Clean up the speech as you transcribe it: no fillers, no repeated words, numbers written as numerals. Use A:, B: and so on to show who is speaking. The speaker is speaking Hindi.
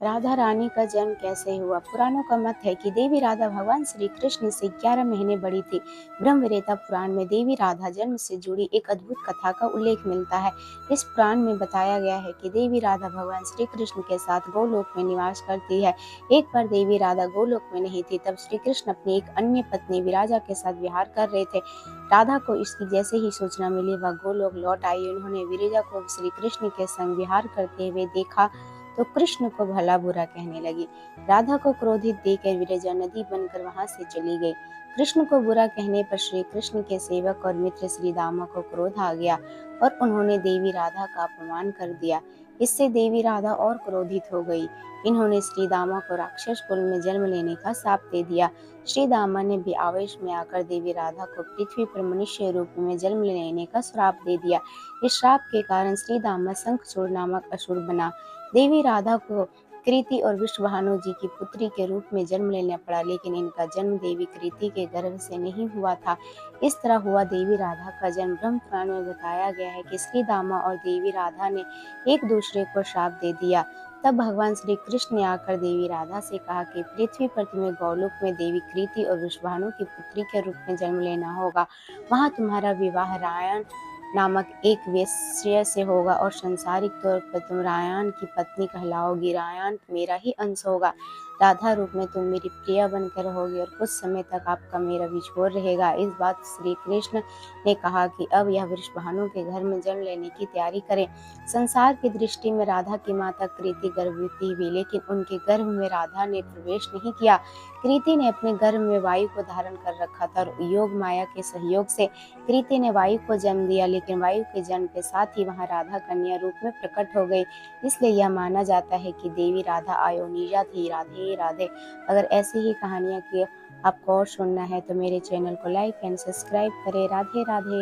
A: राधा रानी का जन्म कैसे हुआ? पुराणों का मत है कि देवी राधा भगवान श्री कृष्ण से 11 महीने बड़ी थी। ब्रह्मवेत्ता पुराण में देवी राधा जन्म से जुड़ी एक अद्भुत कथा का उल्लेख मिलता है। इस पुराण में बताया गया है कि देवी राधा भगवान श्री कृष्ण के साथ गोलोक में निवास करती है। एक बार देवी राधा गोलोक में नहीं थी, तब श्री कृष्ण अपनी एक अन्य पत्नी विराजा के साथ विहार कर रहे थे। राधा को इसकी जैसे ही सूचना मिली, वह गोलोक लौट आई। उन्होंने विराजा को श्री कृष्ण के संग विहार करते हुए देखा तो कृष्ण को भला बुरा कहने लगी। राधा को क्रोधित देखकर विरजा नदी बनकर वहां से चली गई। कृष्ण को बुरा कहने पर श्री कृष्ण के सेवक और मित्र श्री दामा को क्रोध आ गया और उन्होंने देवी राधा का अपमान कर दिया। इससे देवी राधा और क्रोधित हो गई। इन्होंने श्री दामा को राक्षस कुल में जन्म लेने का शाप दे दिया। श्री दामा ने भी आवेश में आकर देवी राधा को पृथ्वी पर मनुष्य रूप में जन्म लेने का श्राप दे दिया। इस श्राप के कारण श्री दामा शंखचूड़ नामक असुर बना। देवी राधा को कृति और विश्वभानु जी की पुत्री के रूप में जन्म लेना पड़ा, लेकिन इनका जन्म देवी कृति के गर्भ से नहीं हुआ था। इस तरह हुआ देवी राधा का जन्म। ब्रह्म पुराण में बताया गया है कि श्री दामा और देवी राधा ने एक दूसरे को श्राप दे दिया। तब भगवान श्री कृष्ण ने आकर देवी राधा से कहा कि पृथ्वी पर तुम्हें गौलोक में देवी कृति और विश्वभानु की पुत्री के रूप में जन्म लेना होगा। वहां तुम्हारा विवाह रायन नामक एक वेश्या से होगा और सांसारिक तौर पर तुम रायन की पत्नी कहलाओगी। रायन मेरा ही अंश होगा। राधा रूप में तुम मेरी प्रिया बनकर रहोगी और कुछ समय तक आपका मेरा बिछोर रहेगा। इस बात श्री कृष्ण ने कहा कि अब यह वृषभानु के घर में जन्म लेने की तैयारी करें। संसार की दृष्टि में राधा की माता कृति गर्भवती हुई, लेकिन उनके गर्भ में राधा ने प्रवेश नहीं किया। कृति ने अपने गर्भ में वायु को धारण कर रखा था और योग माया के सहयोग से कृति ने वायु को जन्म दिया, लेकिन वायु के जन्म के साथ ही वहां राधा कन्या रूप में प्रकट हो गई। इसलिए यह माना जाता है कि देवी राधा अयोनिजा थी। राधे राधे। अगर ऐसी ही कहानियां की आपको और सुनना है तो मेरे चैनल को लाइक एंड सब्सक्राइब करें। राधे राधे।